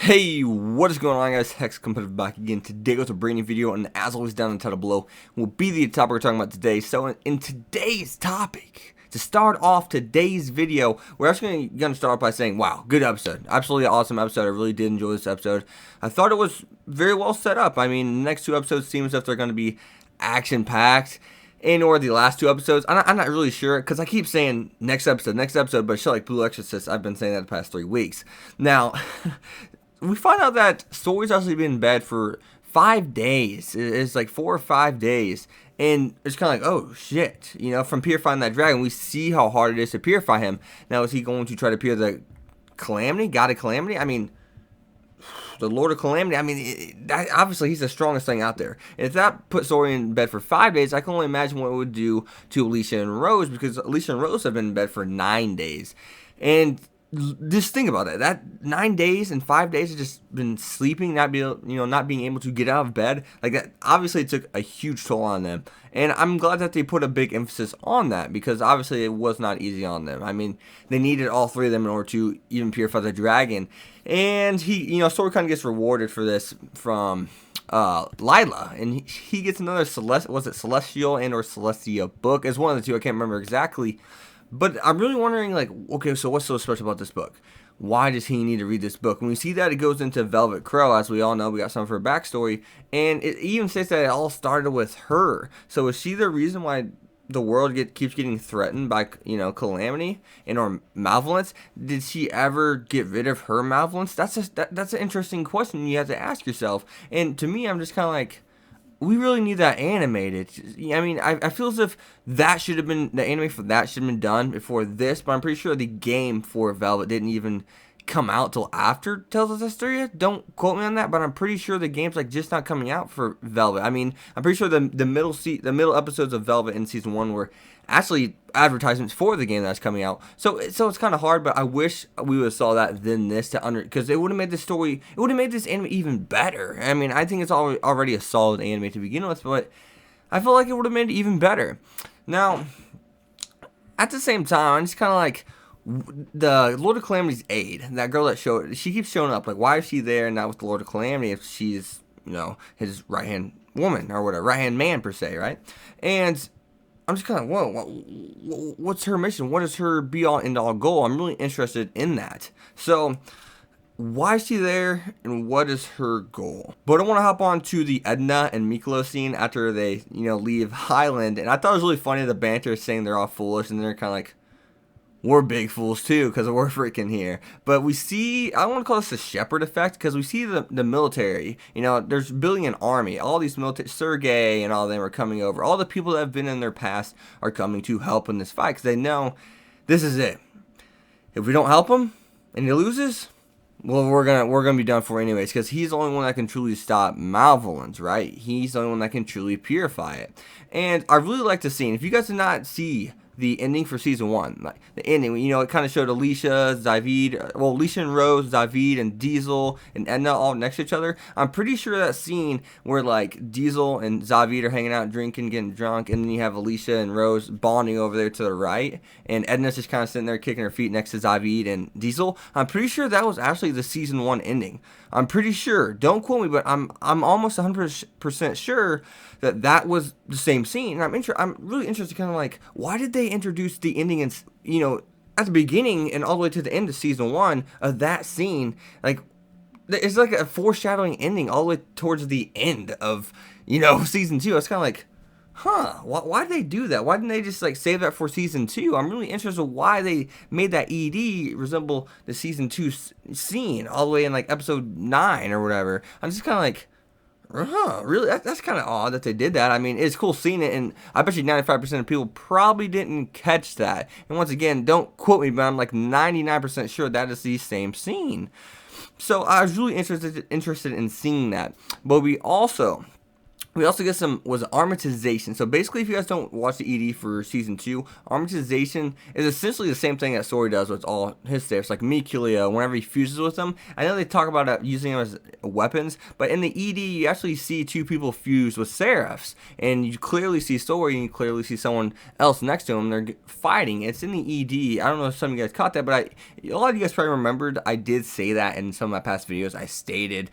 Hey, what is going on, guys? Hex Competitive back again today with a brand new video, and as always, down in the title below will be the topic we're talking about today. So in today's topic, to start off today's video, we're actually going to start off by saying, wow, good episode. Absolutely awesome episode. I really did enjoy this episode. I thought it was very well set up. I mean, the next two episodes seem as if they're going to be action-packed. Or the last two episodes, I'm not really sure, because I keep saying next episode, but shit like Blue Exorcist, I've been saying that the past 3 weeks. Now, we find out that Story's actually been in bed for 5 days. It's like 4 or 5 days. And it's kind of like, oh shit, from purifying that dragon, we see how hard it is to purify him. Now, is he going to try to purify the Calamity? God of Calamity? I mean, the Lord of Calamity? I mean, obviously he's the strongest thing out there. And if that put Story in bed for 5 days, I can only imagine what it would do to Alicia and Rose, because Alicia and Rose have been in bed for 9 days. And just think about that. That 9 days and 5 days have just been sleeping, not being able to get out of bed. Like that, obviously it took a huge toll on them. And I'm glad that they put a big emphasis on that, because obviously it was not easy on them. I mean, they needed all three of them in order to even purify the dragon. And Story kind of gets rewarded for this from Lila, and he gets another Celestial and or Celestia book. It's one of the two. I can't remember exactly. But I'm really wondering, like, okay, so what's so special about this book? Why does he need to read this book? When we see that it goes into Velvet Crow, as we all know, we got some of her backstory, and it even says that it all started with her. So is she the reason why the world keeps getting threatened by, Calamity and or malevolence? Did she ever get rid of her malevolence? That's an interesting question you have to ask yourself. And to me, I'm just kind of like, we really need that animated. I mean, I feel as if that should have been, the anime for that should have been done before this, but I'm pretty sure the game for Velvet didn't even come out till after Tales of Zestiria. Don't quote me on that, but I'm pretty sure the game's like just not coming out for Velvet. I mean, I'm pretty sure the middle episodes of Velvet in season 1 were actually advertisements for the game that's coming out. So it's kind of hard, but I wish we would have saw that then this because it would have made the story, it would have made this anime even better. I mean, I think it's already a solid anime to begin with, but I feel like it would have made it even better. Now, at the same time, I'm just kind of like, the Lord of Calamity's aide, that girl that she keeps showing up. Like, why is she there and not with the Lord of Calamity if she's, his right-hand woman or whatever, right-hand man per se, right? And I'm just kind of, whoa, what's her mission? What is her be-all, end-all goal? I'm really interested in that. So, why is she there, and what is her goal? But I want to hop on to the Edna and Miklo scene after they, leave Highland. And I thought it was really funny, the banter saying they're all foolish, and they're kind of like, we're big fools too, because we're freaking here. But we see, I don't want to call this the Shepherd effect, because we see the military, there's building an army. All these military, Sergei and all of them are coming over. All the people that have been in their past are coming to help in this fight, because they know this is it. If we don't help him and he loses, well, we're gonna be done for anyways, because he's the only one that can truly stop malevolence, right? He's the only one that can truly purify it. And I really like the scene. If you guys did not see the ending for season 1, like the ending, it kind of showed Alicia, Alicia and Rose, Zavid, and Diesel and Edna all next to each other. I'm pretty sure that scene where like Diesel and Zavid are hanging out, drinking, getting drunk, and then you have Alicia and Rose bonding over there to the right, and Edna's just kind of sitting there kicking her feet next to Zavid and Diesel. I'm pretty sure that was actually the season 1 ending. I'm pretty sure. Don't quote me, but I'm almost 100% sure that was the same scene. And I'm really interested, kind of like, why did they introduce the ending and at the beginning and all the way to the end of season 1 of that scene? Like, it's like a foreshadowing ending all the way towards the end of season 2. It's kind of like, why did they do that? Why didn't they just like save that for season 2? I'm really interested why they made that ED resemble the season 2 scene all the way in like episode 9 or whatever. I'm just kind of like, really? That's kind of odd that they did that. I mean, it's cool seeing it, and I bet you 95% of people probably didn't catch that. And once again, don't quote me, but I'm like 99% sure that is the same scene. So I was really interested in seeing that. But we also We also get some was Armatization. So basically, if you guys don't watch the ED for season 2, Armatization is essentially the same thing that Sori does with all his staffs. Like Mikulia, whenever he fuses with them, I know they talk about using them as weapons, but in the ED, you actually see 2 people fuse with Seraphs, and you clearly see Sori, and you clearly see someone else next to him. They're fighting. It's in the ED. I don't know if some of you guys caught that, but a lot of you guys probably remembered I did say that in some of my past videos. I stated,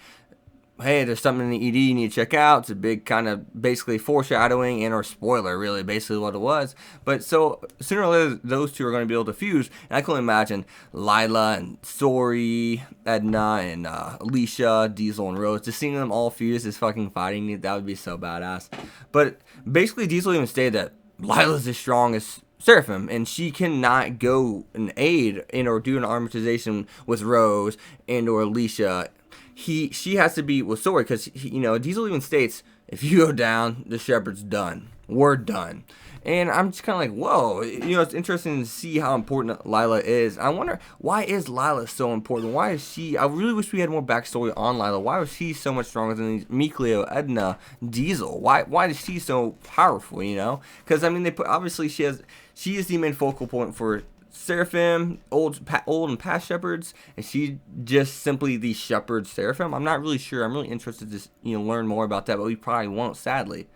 hey, there's something in the ED you need to check out. It's a big kind of basically foreshadowing and or spoiler, really, basically what it was. But so sooner or later, those 2 are going to be able to fuse. And I can only imagine Lila and Sori, Edna and Alicia, Diesel and Rose, just seeing them all fuse is fucking fighting. That would be so badass. But basically, Diesel even stated that Lila's as strong as Seraphim, and she cannot go and aid in or do an armatization with Rose and or Alicia. She has to be with Sori, because Diesel even states, if you go down, the Shepherd's done. We're done. And I'm just kind of like, whoa. It's interesting to see how important Lila is. I wonder, why is Lila so important? Why is she? I really wish we had more backstory on Lila. Why was she so much stronger than these Mikulia, Edna, Diesel? Why is she so powerful? Because I mean, obviously she is the main focal point for Seraphim, old and past shepherds, and she just simply the shepherd Seraphim. I'm not really sure. I'm really interested to learn more about that, but we probably won't, sadly.